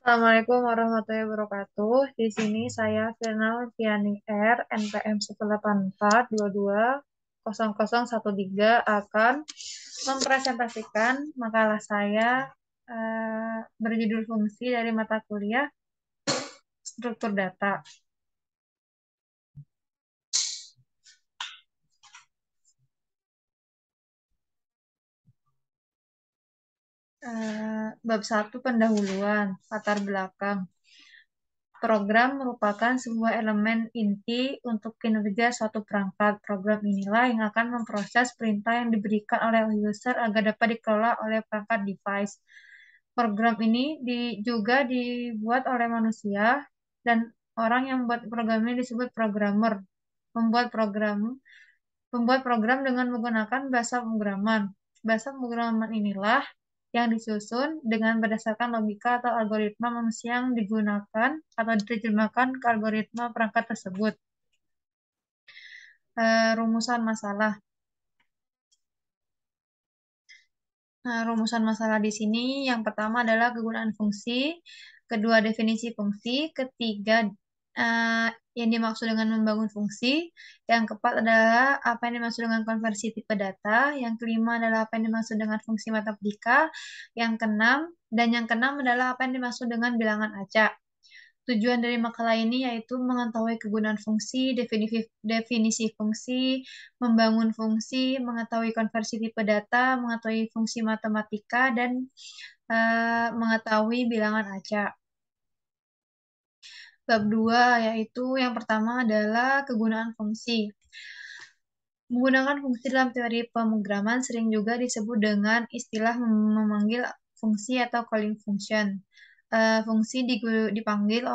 Assalamualaikum warahmatullahi wabarakatuh. Di sini saya Firnal Fiani R, NPM 184220013 akan mempresentasikan makalah saya berjudul fungsi dari mata kuliah struktur data. Bab 1 pendahuluan, latar belakang. Program merupakan sebuah elemen inti untuk kinerja suatu perangkat. Program inilah yang akan memproses perintah yang diberikan oleh user agar dapat dikelola oleh perangkat device. Program ini juga dibuat oleh manusia dan orang yang membuat program ini disebut programmer. Membuat program membuat program dengan menggunakan bahasa pemrograman. Bahasa pemrograman inilah yang disusun dengan berdasarkan logika atau algoritma manusia yang digunakan atau diterjemahkan ke algoritma perangkat tersebut. Rumusan masalah. Nah, rumusan masalah di sini yang pertama adalah kegunaan fungsi, kedua definisi fungsi, ketiga eh, yang dimaksud dengan membangun fungsi, yang keempat adalah apa yang dimaksud dengan konversi tipe data, yang kelima adalah apa yang dimaksud dengan fungsi matematika, yang keenam adalah apa yang dimaksud dengan bilangan acak. Tujuan dari makalah ini yaitu mengetahui kegunaan fungsi, definisi fungsi, membangun fungsi, mengetahui konversi tipe data, mengetahui fungsi matematika, dan mengetahui bilangan acak. Bab 2 yaitu yang pertama adalah kegunaan fungsi. Menggunakan fungsi dalam teori pemrograman sering juga disebut dengan istilah memanggil fungsi atau calling function. Fungsi dipanggil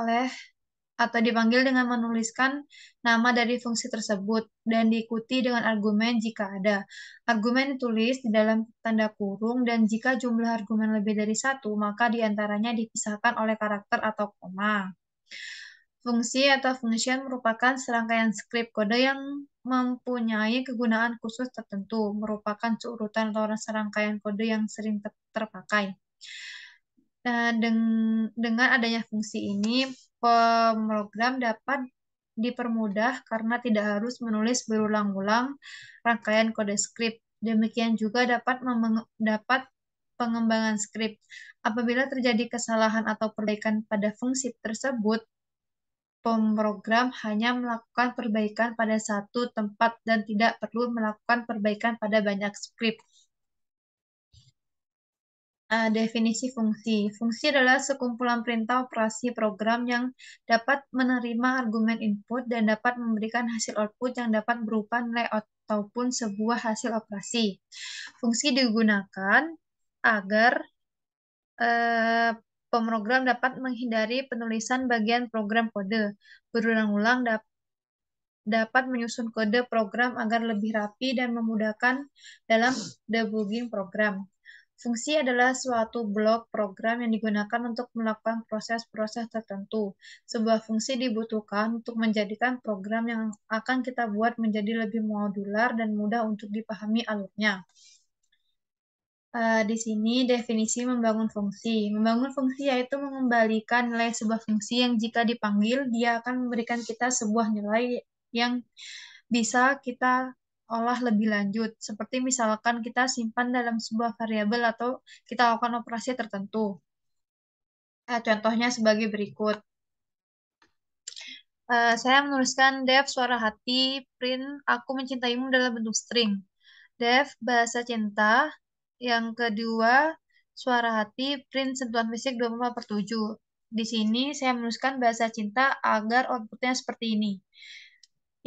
dengan menuliskan nama dari fungsi tersebut dan diikuti dengan argumen jika ada. Argumen ditulis di dalam tanda kurung dan jika jumlah argumen lebih dari satu, maka diantaranya dipisahkan oleh karakter atau koma. Fungsi atau function merupakan serangkaian skrip kode yang mempunyai kegunaan khusus tertentu, merupakan seurutan atau serangkaian kode yang sering terpakai. Dengan adanya fungsi ini, pemrogram dapat dipermudah karena tidak harus menulis berulang-ulang rangkaian kode skrip. Demikian juga dapat pengembangan skrip. Apabila terjadi kesalahan atau perbaikan pada fungsi tersebut, pemrogram hanya melakukan perbaikan pada satu tempat dan tidak perlu melakukan perbaikan pada banyak skrip. Definisi fungsi. Fungsi adalah sekumpulan perintah operasi program yang dapat menerima argumen input dan dapat memberikan hasil output yang dapat berupa nilai ataupun sebuah hasil operasi. Fungsi digunakan agar pemrogram dapat menghindari penulisan bagian program kode. Berulang-ulang dapat menyusun kode program agar lebih rapi dan memudahkan dalam debugging program. Fungsi adalah suatu blok program yang digunakan untuk melakukan proses-proses tertentu. Sebuah fungsi dibutuhkan untuk menjadikan program yang akan kita buat menjadi lebih modular dan mudah untuk dipahami alurnya. Di sini definisi membangun fungsi. Membangun fungsi yaitu mengembalikan nilai sebuah fungsi yang jika dipanggil, dia akan memberikan kita sebuah nilai yang bisa kita olah lebih lanjut. Seperti misalkan kita simpan dalam sebuah variabel atau kita lakukan operasi tertentu. Contohnya sebagai berikut. Saya menuliskan def suara hati, print aku mencintaimu dalam bentuk string. Def bahasa cinta. Yang kedua, suara hati, print sentuhan fisik 24/7. Di sini saya menuliskan bahasa cinta agar outputnya seperti ini.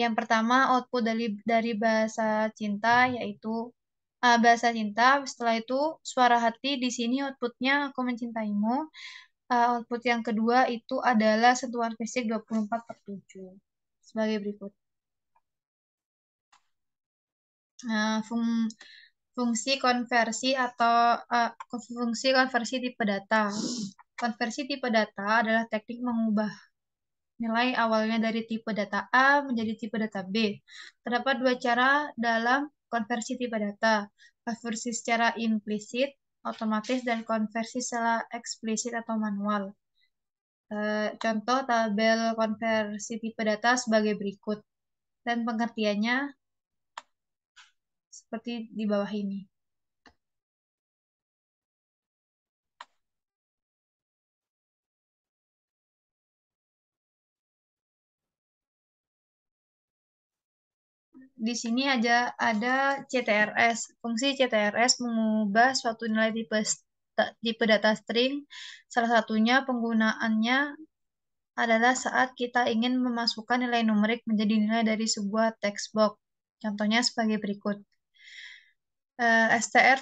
Yang pertama, output dari bahasa cinta yaitu bahasa cinta. Setelah itu, suara hati di sini outputnya aku mencintaimu. Output yang kedua itu adalah sentuhan fisik 24/7. Sebagai berikut. Fungsi konversi atau fungsi konversi tipe data. Konversi tipe data adalah teknik mengubah nilai awalnya dari tipe data A menjadi tipe data B. Terdapat dua cara dalam konversi tipe data. Konversi secara implisit, otomatis, dan konversi secara eksplisit atau manual. Contoh tabel konversi tipe data sebagai berikut. Dan pengertiannya seperti di bawah ini. Di sini ada CTRS. Fungsi CTRS mengubah suatu nilai tipe data string. Salah satunya penggunaannya adalah saat kita ingin memasukkan nilai numerik menjadi nilai dari sebuah text box. Contohnya sebagai berikut.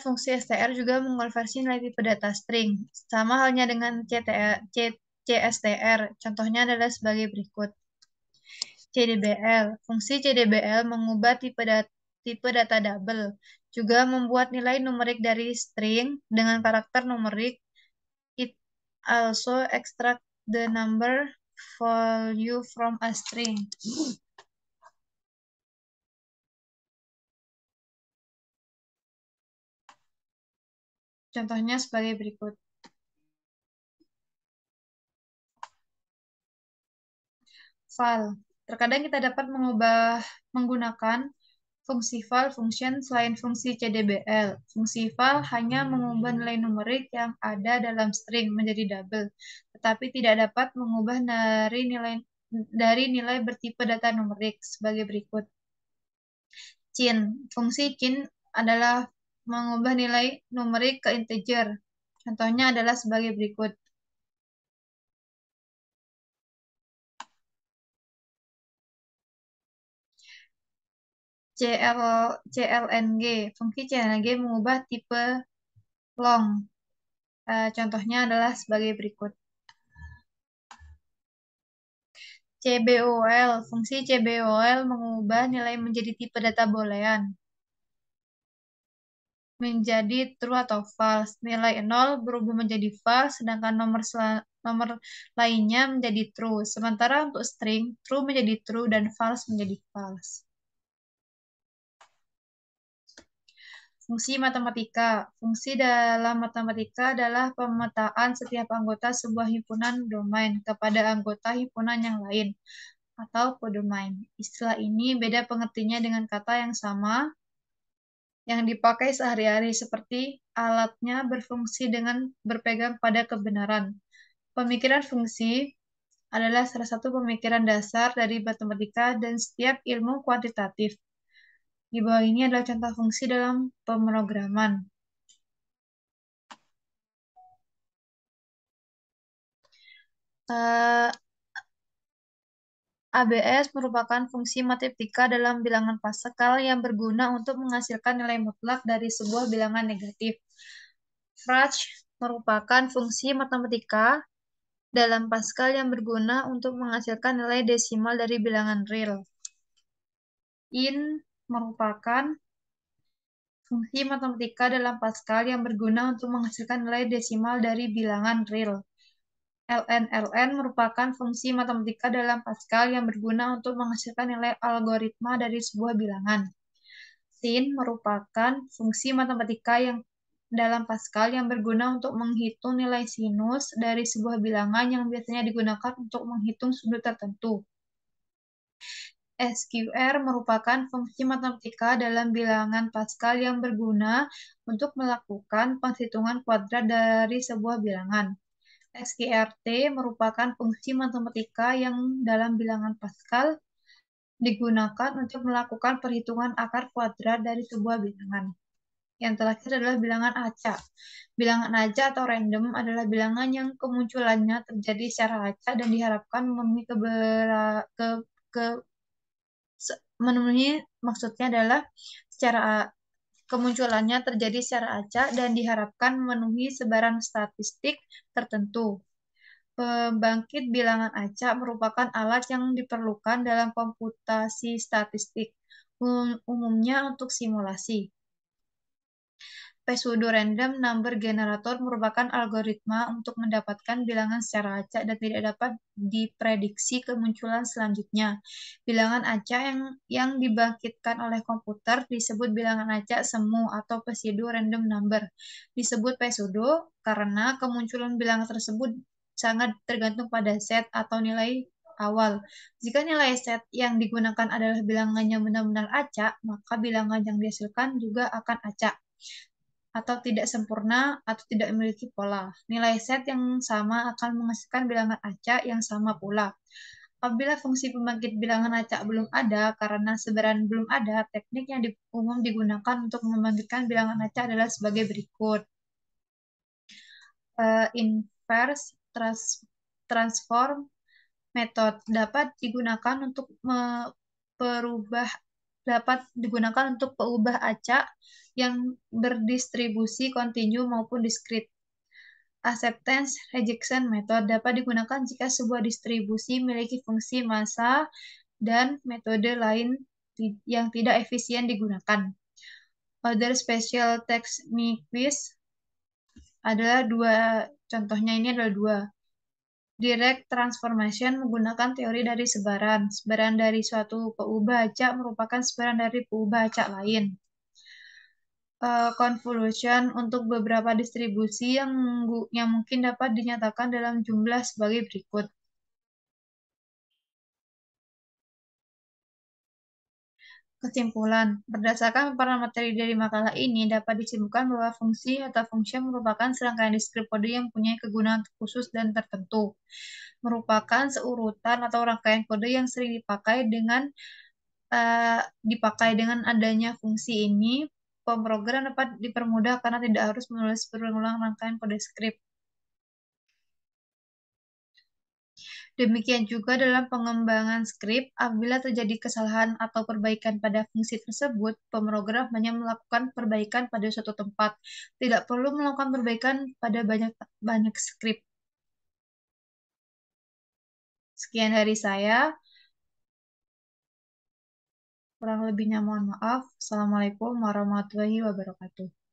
Fungsi STR juga mengonversi nilai tipe data string. Sama halnya dengan CSTR. Contohnya adalah sebagai berikut. CDBL. Fungsi CDBL mengubah tipe data double. Juga membuat nilai numerik dari string dengan karakter numerik. It also extract the number value from a string. Contohnya sebagai berikut. File. Terkadang kita dapat menggunakan fungsi file function selain fungsi CDBL. Fungsi file hanya mengubah nilai numerik yang ada dalam string menjadi double, tetapi tidak dapat mengubah dari nilai bertipe data numerik sebagai berikut. Cin. Fungsi cin adalah mengubah nilai numerik ke integer. Contohnya adalah sebagai berikut. CLNG. Fungsi CLNG mengubah tipe long. Contohnya adalah sebagai berikut. CBOL. Fungsi CBOL mengubah nilai menjadi tipe data boolean menjadi true atau false. Nilai 0 berubah menjadi false, sedangkan nomor lainnya menjadi true. Sementara untuk string, true menjadi true dan false menjadi false. Fungsi matematika. Fungsi dalam matematika adalah pemetaan setiap anggota sebuah himpunan domain kepada anggota himpunan yang lain atau kodomain. Istilah ini beda pengertiannya dengan kata yang sama yang dipakai sehari-hari seperti alatnya berfungsi dengan berpegang pada kebenaran. Pemikiran fungsi adalah salah satu pemikiran dasar dari matematika dan setiap ilmu kuantitatif. Di bawah ini adalah contoh fungsi dalam pemrograman. ABS merupakan fungsi matematika dalam bilangan Pascal yang berguna untuk menghasilkan nilai mutlak dari sebuah bilangan negatif. Frach merupakan fungsi matematika dalam Pascal yang berguna untuk menghasilkan nilai desimal dari bilangan real. In merupakan fungsi matematika dalam Pascal yang berguna untuk menghasilkan nilai desimal dari bilangan real. LN merupakan fungsi matematika dalam Pascal yang berguna untuk menghasilkan nilai algoritma dari sebuah bilangan. Sin merupakan fungsi matematika yang dalam Pascal yang berguna untuk menghitung nilai sinus dari sebuah bilangan yang biasanya digunakan untuk menghitung sudut tertentu. SQR merupakan fungsi matematika dalam bilangan Pascal yang berguna untuk melakukan penghitungan kuadrat dari sebuah bilangan. SQRT merupakan fungsi matematika yang dalam bilangan Pascal digunakan untuk melakukan perhitungan akar kuadrat dari sebuah bilangan. Yang terakhir adalah bilangan acak. Bilangan acak atau random adalah bilangan yang kemunculannya terjadi secara acak dan diharapkan memenuhi maksudnya adalah secara kemunculannya terjadi secara acak dan diharapkan memenuhi sebaran statistik tertentu. Pembangkit bilangan acak merupakan alat yang diperlukan dalam komputasi statistik, umumnya untuk simulasi. Pseudo-random number generator merupakan algoritma untuk mendapatkan bilangan secara acak dan tidak dapat diprediksi kemunculan selanjutnya. Bilangan acak yang dibangkitkan oleh komputer disebut bilangan acak semu atau pseudo-random number. Disebut pseudo karena kemunculan bilangan tersebut sangat tergantung pada set atau nilai awal. Jika nilai set yang digunakan adalah bilangan yang benar-benar acak, maka bilangan yang dihasilkan juga akan acak atau tidak sempurna atau tidak memiliki pola. Nilai set yang sama akan menghasilkan bilangan acak yang sama pula. Apabila fungsi pembangkit bilangan acak belum ada karena sebaran belum ada, teknik yang umum digunakan untuk membangkitkan bilangan acak adalah sebagai berikut. Inverse transform method dapat digunakan untuk perubah dapat digunakan untuk pengubah acak yang berdistribusi kontinu maupun diskrit. Acceptance rejection method dapat digunakan jika sebuah distribusi memiliki fungsi massa dan metode lain yang tidak efisien digunakan. Other special techniques adalah dua, contohnya ini adalah dua. Direct transformation menggunakan teori dari sebaran. Sebaran dari suatu peubah acak merupakan sebaran dari peubah acak lain. Convolution untuk beberapa distribusi yang mungkin dapat dinyatakan dalam jumlah sebagai berikut. Kesimpulan, berdasarkan paparan materi dari makalah ini dapat disimpulkan bahwa fungsi atau function merupakan serangkaian deskripsi kode yang punya kegunaan khusus dan tertentu. Merupakan seurutan atau rangkaian kode yang sering dipakai dengan adanya fungsi ini, pemrogram dapat dipermudah karena tidak harus menulis berulang rangkaian kode script. Demikian juga dalam pengembangan skrip, apabila terjadi kesalahan atau perbaikan pada fungsi tersebut, pemrogram hanya melakukan perbaikan pada suatu tempat, tidak perlu melakukan perbaikan pada banyak skrip. Sekian dari saya, kurang lebihnya mohon maaf. Assalamualaikum warahmatullahi wabarakatuh.